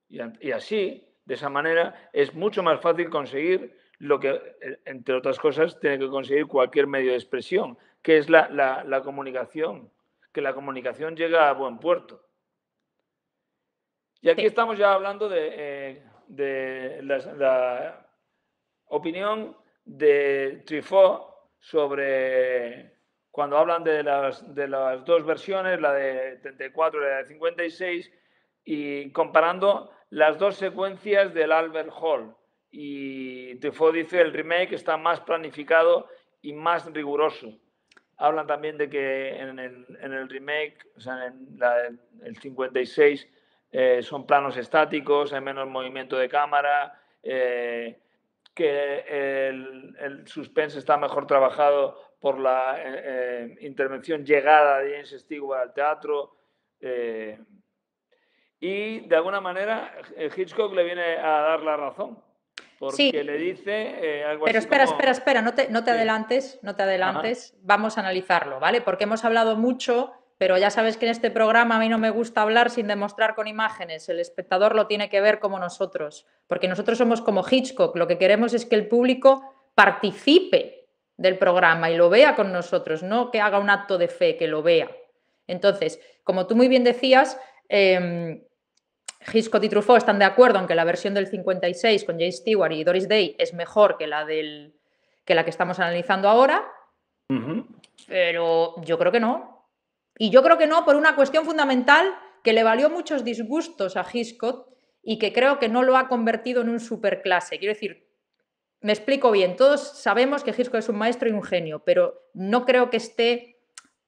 Y así, de esa manera, es mucho más fácil conseguir lo que, entre otras cosas, tiene que conseguir cualquier medio de expresión, que es la comunicación, que la comunicación llega a buen puerto. Y aquí sí. estamos ya hablando de la opinión de Truffaut sobre cuando hablan de las dos versiones, la de 34 y la de 56, y comparando las dos secuencias del Albert Hall. Y Truffaut dice el remake está más planificado y más riguroso. Hablan también de que en el remake, o sea, en el 56, son planos estáticos, hay menos movimiento de cámara, que el suspense está mejor trabajado por la intervención llegada de James Stewart al teatro. Y de alguna manera Hitchcock le viene a dar la razón, porque Sí, le dice algo pero así espera, no te Sí. adelantes, no te Ajá. adelantes, vamos a analizarlo, ¿vale? Porque hemos hablado mucho, pero ya sabes que en este programa a mí no me gusta hablar sin demostrar con imágenes, el espectador lo tiene que ver como nosotros, porque nosotros somos como Hitchcock, lo que queremos es que el público participe del programa y lo vea con nosotros, no que haga un acto de fe, que lo vea. Entonces, como tú muy bien decías, Hitchcock y Truffaut están de acuerdo en que la versión del 56 con James Stewart y Doris Day es mejor que la que estamos analizando ahora, pero yo creo que no. Y yo creo que no por una cuestión fundamental que le valió muchos disgustos a Hitchcock y que creo que no lo ha convertido en un superclase. Quiero decir, me explico bien, todos sabemos que Hitchcock es un maestro y un genio, pero no creo que esté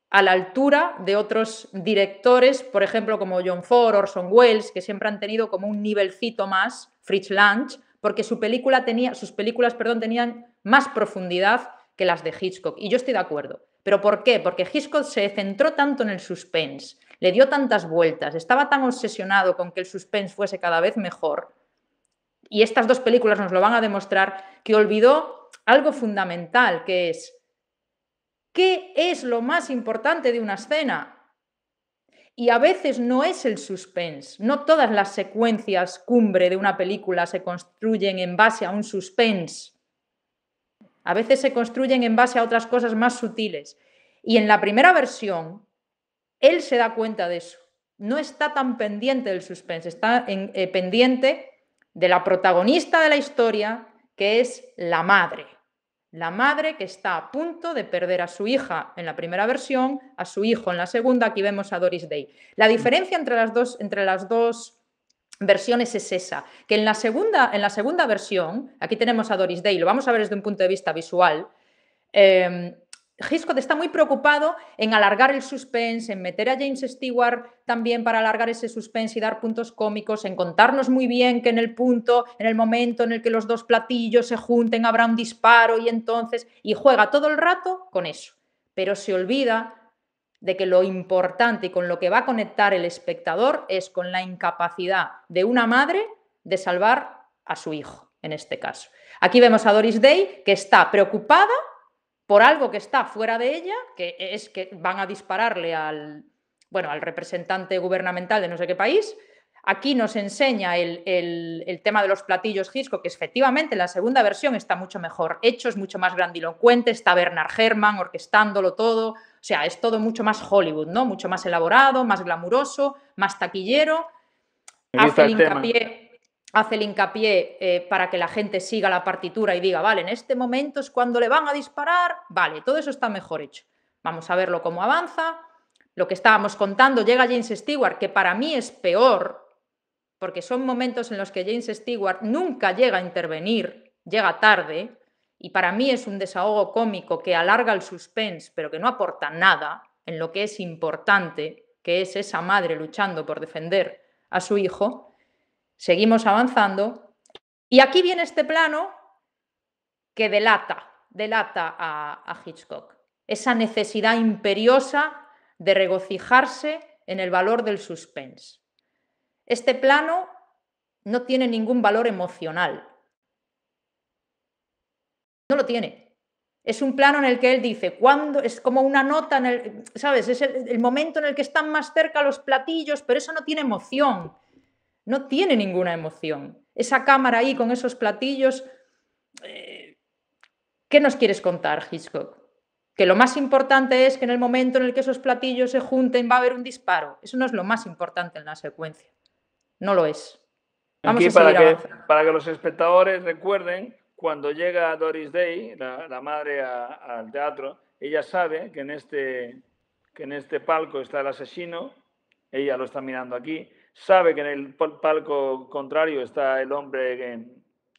a la altura de otros directores, por ejemplo, como John Ford, Orson Welles, que siempre han tenido como un nivelcito más, Fritz Lang, porque sus películas tenían más profundidad que las de Hitchcock. Y yo estoy de acuerdo. ¿Pero por qué? Porque Hitchcock se centró tanto en el suspense, le dio tantas vueltas, estaba tan obsesionado con que el suspense fuese cada vez mejor, y estas dos películas nos lo van a demostrar, que olvidó algo fundamental, que es ¿qué es lo más importante de una escena? Y a veces no es el suspense. No todas las secuencias cumbre de una película se construyen en base a un suspense. A veces se construyen en base a otras cosas más sutiles. Y en la primera versión, él se da cuenta de eso. No está tan pendiente del suspense, está pendiente de la protagonista de la historia, que es la madre. La madre que está a punto de perder a su hija en la primera versión, a su hijo en la segunda. Aquí vemos a Doris Day. La diferencia entre las dos versiones es esa, que en la segunda versión, aquí tenemos a Doris Day, lo vamos a ver desde un punto de vista visual, Hitchcock está muy preocupado en alargar el suspense, en meter a James Stewart también para alargar ese suspense y dar puntos cómicos, en contarnos muy bien que en el momento en el que los dos platillos se junten habrá un disparo y juega todo el rato con eso. Pero se olvida de que lo importante y con lo que va a conectar el espectador es con la incapacidad de una madre de salvar a su hijo, en este caso. Aquí vemos a Doris Day, que está preocupada por algo que está fuera de ella, que es que van a dispararle al representante gubernamental de no sé qué país. Aquí nos enseña el tema de los platillos Hitchcock, que efectivamente en la segunda versión está mucho mejor hecho, es mucho más grandilocuente, está Bernard Herrmann orquestándolo todo, o sea, es todo mucho más Hollywood, ¿no? Mucho más elaborado, más glamuroso, más taquillero. Hace el hincapié para que la gente siga la partitura y diga, vale, en este momento es cuando le van a disparar, vale, todo eso está mejor hecho. Vamos a verlo cómo avanza. Lo que estábamos contando, llega James Stewart, que para mí es peor, porque son momentos en los que James Stewart nunca llega a intervenir, llega tarde, y para mí es un desahogo cómico que alarga el suspense, pero que no aporta nada en lo que es importante, que es esa madre luchando por defender a su hijo, seguimos avanzando. Y aquí viene este plano que delata a Hitchcock. Esa necesidad imperiosa de regocijarse en el valor del suspense. Este plano no tiene ningún valor emocional. No lo tiene. Es un plano en el que él dice, cuando es como una nota, en el, ¿sabes? Es el momento en el que están más cerca los platillos, pero eso no tiene emoción. No tiene ninguna emoción. Esa cámara ahí con esos platillos... ¿Qué nos quieres contar, Hitchcock? Que lo más importante es que en el momento en el que esos platillos se junten va a haber un disparo. Eso no es lo más importante en la secuencia. No lo es. Vamos Aquí a seguir avanzando. para que los espectadores recuerden, cuando llega Doris Day, la madre al teatro, ella sabe que en este palco está el asesino, ella lo está mirando aquí, sabe que en el palco contrario está el hombre,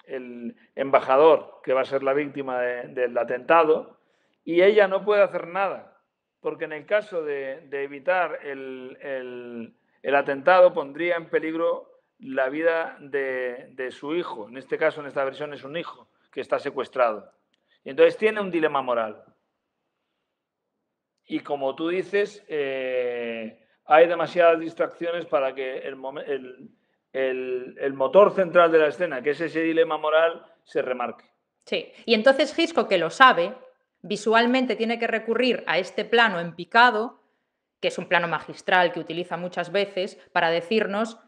el embajador, que va a ser la víctima del atentado, y ella no puede hacer nada, porque en el caso de evitar el atentado pondría en peligro la vida de su hijo. En este caso, en esta versión, es un hijo que está secuestrado. Y entonces tiene un dilema moral. Y como tú dices, hay demasiadas distracciones para que el motor central de la escena, que es ese dilema moral, se remarque. Sí, y entonces Hitchcock, que lo sabe, visualmente tiene que recurrir a este plano en picado, que es un plano magistral que utiliza muchas veces para decirnos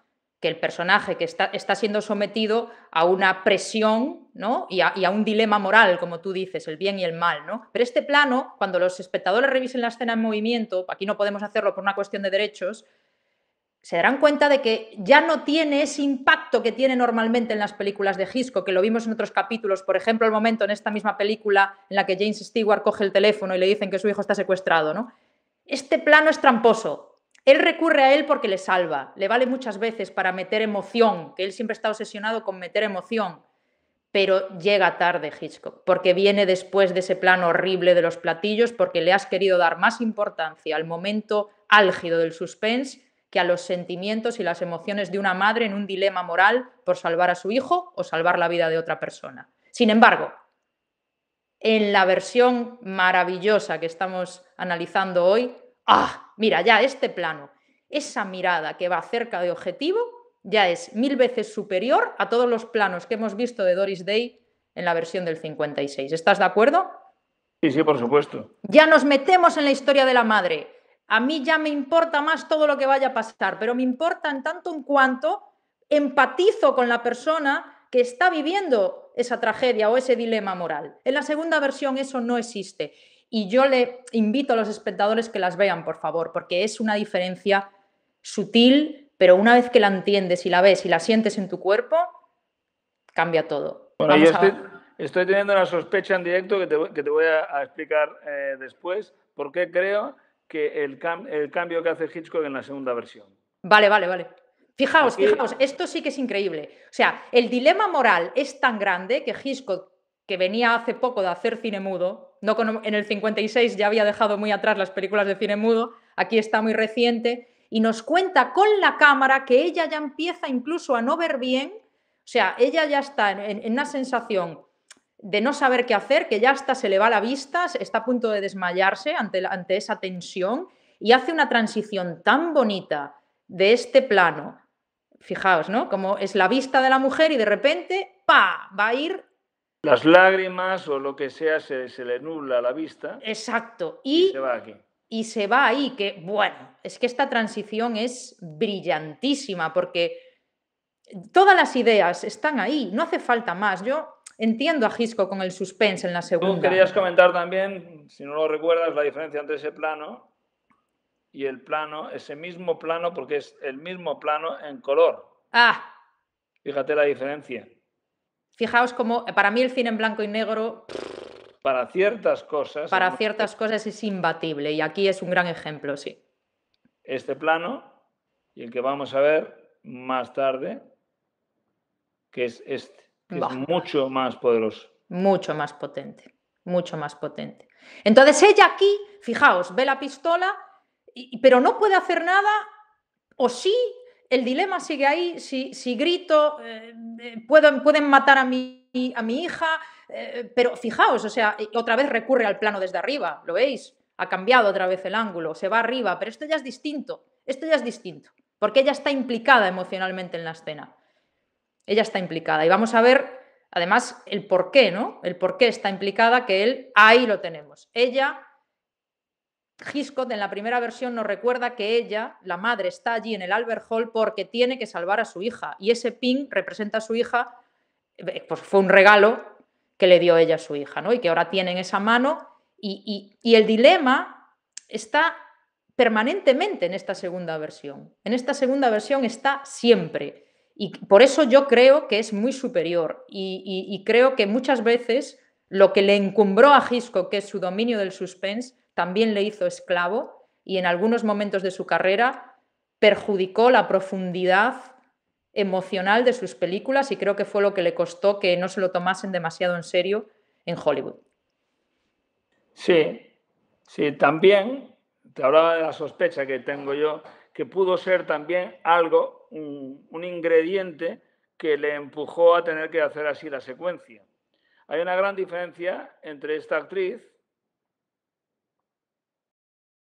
que el personaje que está siendo sometido a una presión, ¿no? y a un dilema moral, como tú dices, el bien y el mal, ¿no? Pero este plano, cuando los espectadores revisen la escena en movimiento, aquí no podemos hacerlo por una cuestión de derechos, se darán cuenta de que ya no tiene ese impacto que tiene normalmente en las películas de Hitchcock, que lo vimos en otros capítulos, por ejemplo, el momento en esta misma película en la que James Stewart coge el teléfono y le dicen que su hijo está secuestrado, ¿no? Este plano es tramposo. Él recurre a él porque le salva, le vale muchas veces para meter emoción, que él siempre está obsesionado con meter emoción, pero llega tarde Hitchcock, porque viene después de ese plano horrible de los platillos, porque le has querido dar más importancia al momento álgido del suspense que a los sentimientos y las emociones de una madre en un dilema moral por salvar a su hijo o salvar la vida de otra persona. Sin embargo, en la versión maravillosa que estamos analizando hoy, mira, ya este plano, esa mirada que va cerca de objetivo, ya es 1000 veces superior a todos los planos que hemos visto de Doris Day en la versión del 56. ¿Estás de acuerdo? Sí, sí, por supuesto. Ya nos metemos en la historia de la madre. A mí ya me importa más todo lo que vaya a pasar, pero me importa en tanto en cuanto empatizo con la persona que está viviendo esa tragedia o ese dilema moral. En la segunda versión eso no existe. Y yo le invito a los espectadores que las vean, por favor, porque es una diferencia sutil, pero una vez que la entiendes y la ves y la sientes en tu cuerpo, cambia todo. Bueno, yo estoy teniendo una sospecha en directo que te voy a explicar después por qué creo que el cambio que hace Hitchcock en la segunda versión. Vale. Fijaos, esto sí que es increíble. O sea, el dilema moral es tan grande que Hitchcock, que venía hace poco de hacer cine mudo, en el 56 ya había dejado muy atrás las películas de cine mudo, aquí está muy reciente, y nos cuenta con la cámara que ella ya empieza incluso a no ver bien, o sea, ella ya está en una sensación de no saber qué hacer, que ya hasta se le va la vista, está a punto de desmayarse ante esa tensión, y hace una transición tan bonita de este plano. Fijaos, ¿no? Como es la vista de la mujer y de repente, ¡pa!, va a ir... Las lágrimas o lo que sea se le nubla la vista. Exacto. Y se va aquí. Y se va ahí, que bueno, es que esta transición es brillantísima porque todas las ideas están ahí, no hace falta más. Yo entiendo a Hitchcock con el suspense en la segunda. Tú querías comentar también, si no lo recuerdas, la diferencia entre ese plano y el plano, ese mismo plano, porque es el mismo plano en color. Fíjate la diferencia. Fijaos cómo, para mí el cine en blanco y negro... Para ciertas cosas... Para ciertas cosas es imbatible y aquí es un gran ejemplo, sí. Este plano y el que vamos a ver más tarde, que es este, que es mucho más poderoso. mucho más potente, mucho más potente. Entonces ella aquí, fijaos, ve la pistola, pero no puede hacer nada, o sí, el dilema sigue ahí, si grito, pueden matar a mi hija, pero fijaos, o sea, otra vez recurre al plano desde arriba, ¿lo veis? Ha cambiado otra vez el ángulo, se va arriba, pero esto ya es distinto, porque ella está implicada emocionalmente en la escena. Ella está implicada y vamos a ver, además, el por qué, ¿no? El por qué está implicada, que él, ahí lo tenemos. Ella, Hitchcock en la primera versión nos recuerda que ella, la madre, está allí en el Albert Hall porque tiene que salvar a su hija y ese pin representa a su hija, pues fue un regalo que le dio ella a su hija, ¿no? Y que ahora tiene en esa mano y el dilema está permanentemente en esta segunda versión. En esta segunda versión está siempre. Y por eso yo creo que es muy superior y creo que muchas veces lo que le encumbró a Hitchcock, que es su dominio del suspense, también le hizo esclavo y en algunos momentos de su carrera perjudicó la profundidad emocional de sus películas y creo que fue lo que le costó que no se lo tomasen demasiado en serio en Hollywood. Sí, sí, también, te hablaba de la sospecha que tengo yo, que pudo ser también algo, un ingrediente que le empujó a tener que hacer así la secuencia. Hay una gran diferencia entre esta actriz,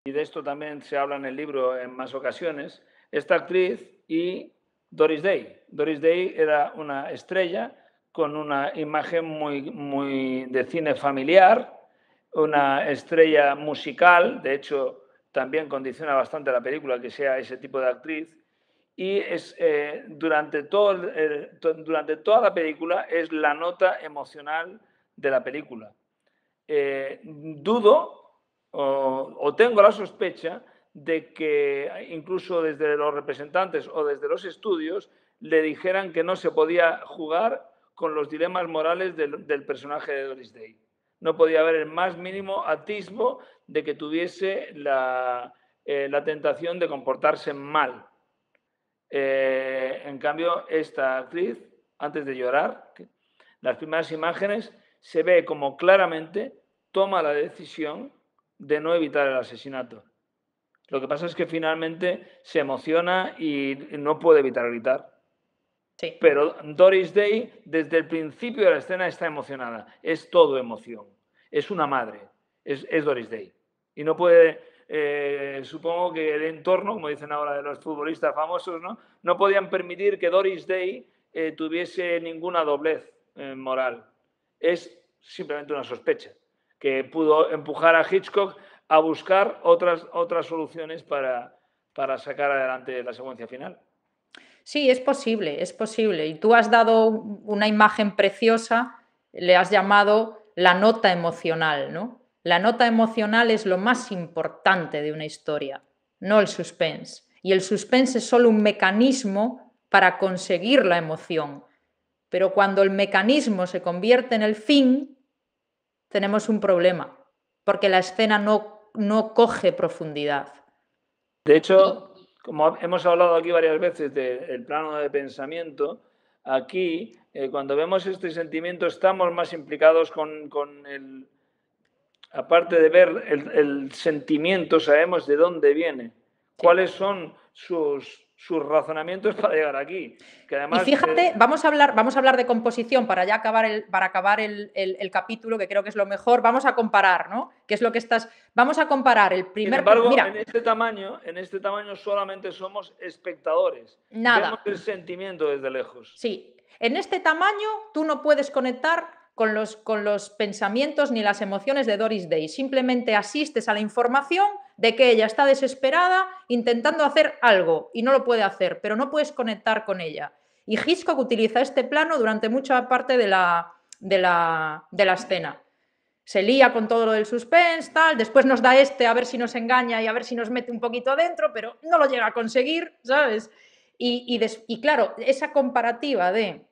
y de esto también se habla en el libro en más ocasiones, esta actriz y Doris Day. Doris Day era una estrella con una imagen muy de cine familiar, una estrella musical, de hecho también condiciona bastante la película que sea ese tipo de actriz, y es, durante toda la película es la nota emocional de la película. Dudo o tengo la sospecha de que incluso desde los representantes o desde los estudios le dijeran que no se podía jugar con los dilemas morales del personaje de Doris Day. No podía haber el más mínimo atisbo de que tuviese la tentación de comportarse mal. En cambio, esta actriz, antes de llorar, las primeras imágenes, se ve como claramente toma la decisión de no evitar el asesinato. Lo que pasa es que finalmente se emociona y no puede evitar gritar. Sí. Pero Doris Day, desde el principio de la escena, está emocionada. Es todo emoción. Es una madre. Es Doris Day. Y no puede... supongo que el entorno, como dicen ahora de los futbolistas famosos, no podían permitir que Doris Day tuviese ninguna doblez moral. Es simplemente una sospecha que pudo empujar a Hitchcock a buscar otras soluciones para sacar adelante la secuencia final. Sí, es posible, es posible. Y tú has dado una imagen preciosa, le has llamado la nota emocional, ¿no? La nota emocional es lo más importante de una historia, no el suspense. Y el suspense es solo un mecanismo para conseguir la emoción. Pero cuando el mecanismo se convierte en el fin, tenemos un problema, porque la escena no coge profundidad. De hecho, como hemos hablado aquí varias veces del plano de pensamiento, aquí, cuando vemos este sentimiento, estamos más implicados con el... Aparte de ver el sentimiento, sabemos de dónde viene, cuáles son sus razonamientos para llegar aquí. Que además, y fíjate, vamos a hablar de composición para ya acabar el capítulo, que creo que es lo mejor. Vamos a comparar, ¿no? ¿Qué es lo que estás? Vamos a comparar el primer... Sin embargo, mira, en este tamaño solamente somos espectadores. Nada. Vemos el sentimiento desde lejos. Sí. En este tamaño tú no puedes conectar con los pensamientos ni las emociones de Doris Day. Simplemente asistes a la información de que ella está desesperada intentando hacer algo y no lo puede hacer, pero no puedes conectar con ella. Y Hitchcock utiliza este plano durante mucha parte de la escena. Se lía con todo lo del suspense, tal, después nos da a ver si nos engaña y a ver si nos mete un poquito adentro, pero no lo llega a conseguir, ¿sabes? Y claro, esa comparativa de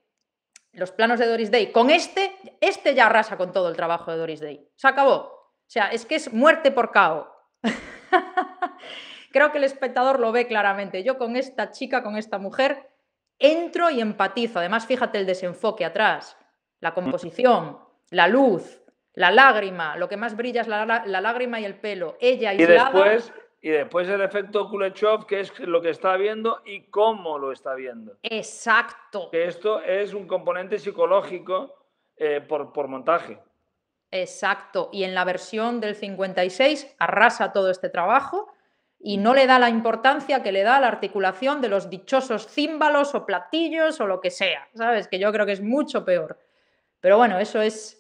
los planos de Doris Day con este ya arrasa con todo el trabajo de Doris Day. Se acabó. O sea, es que es muerte por KO. Creo que el espectador lo ve claramente. Yo con esta chica, con esta mujer, entro y empatizo. Además, fíjate el desenfoque atrás, la composición. la luz, la lágrima, lo que más brilla es la lágrima y el pelo, ella aislada. Y después el efecto Kuleshov, que es lo que está viendo y cómo lo está viendo. Exacto. Que esto es un componente psicológico por montaje. Exacto. Y en la versión del 56 arrasa todo este trabajo y no le da la importancia que le da a la articulación de los dichosos címbalos o platillos o lo que sea, ¿sabes? Que yo creo que es mucho peor. Pero bueno, eso es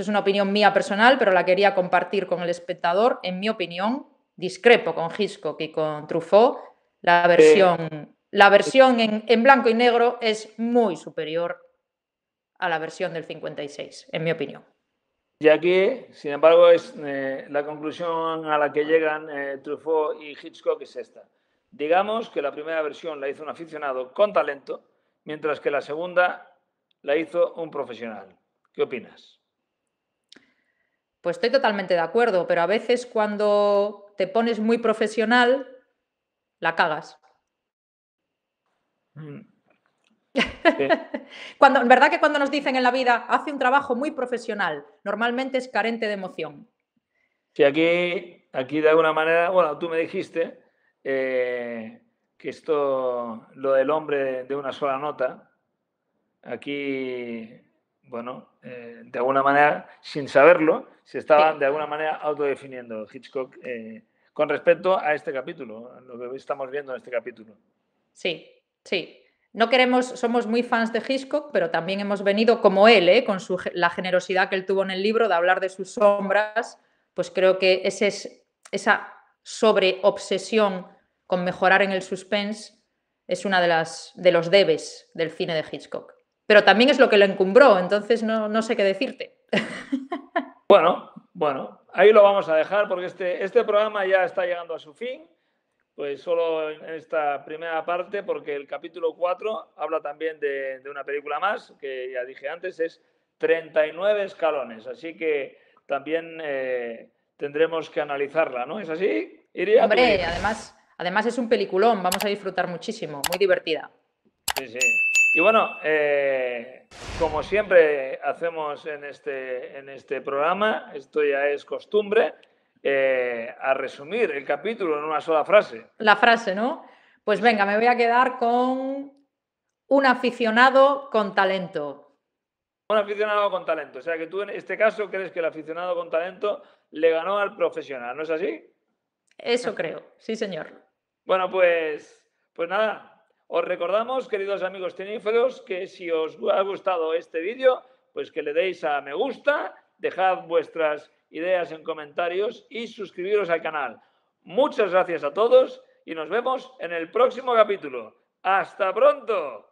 una opinión mía personal, pero la quería compartir con el espectador. En mi opinión, discrepo con Hitchcock y con Truffaut. La versión en blanco y negro es muy superior a la versión del 56, en mi opinión. Y aquí, sin embargo, es la conclusión a la que llegan Truffaut y Hitchcock es esta. Digamos que la primera versión la hizo un aficionado con talento, mientras que la segunda la hizo un profesional. ¿Qué opinas? Pues estoy totalmente de acuerdo, pero a veces cuando te pones muy profesional, la cagas. ¿Verdad que cuando nos dicen en la vida, hace un trabajo muy profesional, normalmente es carente de emoción? Sí, aquí de alguna manera, bueno, tú me dijiste que esto, lo del hombre de una sola nota, aquí, bueno, de alguna manera, sin saberlo, se estaban de alguna manera autodefiniendo Hitchcock con respecto a este capítulo, lo que estamos viendo en este capítulo. Sí, sí. No queremos, somos muy fans de Hitchcock, pero también hemos venido como él, con la generosidad que él tuvo en el libro de hablar de sus sombras, pues creo que esa sobreobsesión con mejorar en el suspense es una de los debes del cine de Hitchcock. Pero también es lo que lo encumbró, entonces no sé qué decirte. Bueno, ahí lo vamos a dejar porque este programa ya está llegando a su fin. Pues solo en esta primera parte, porque el capítulo 4 habla también de una película más, que ya dije antes, es 39 escalones. Así que también tendremos que analizarla, ¿no? ¿Es así, Iria? Hombre, además es un peliculón, vamos a disfrutar muchísimo, muy divertida. Sí, sí. Y bueno, como siempre hacemos en este programa, esto ya es costumbre, a resumir el capítulo en una sola frase. La frase, ¿no? Pues venga, me voy a quedar con un aficionado con talento. Un aficionado con talento. O sea que tú en este caso crees que el aficionado con talento le ganó al profesional, ¿no es así? Eso creo, sí señor. Bueno, pues nada, os recordamos, queridos amigos cinéfilos, que si os ha gustado este vídeo, pues que le deis a me gusta, dejad vuestras ideas en comentarios y suscribiros al canal. Muchas gracias a todos y nos vemos en el próximo capítulo. ¡Hasta pronto!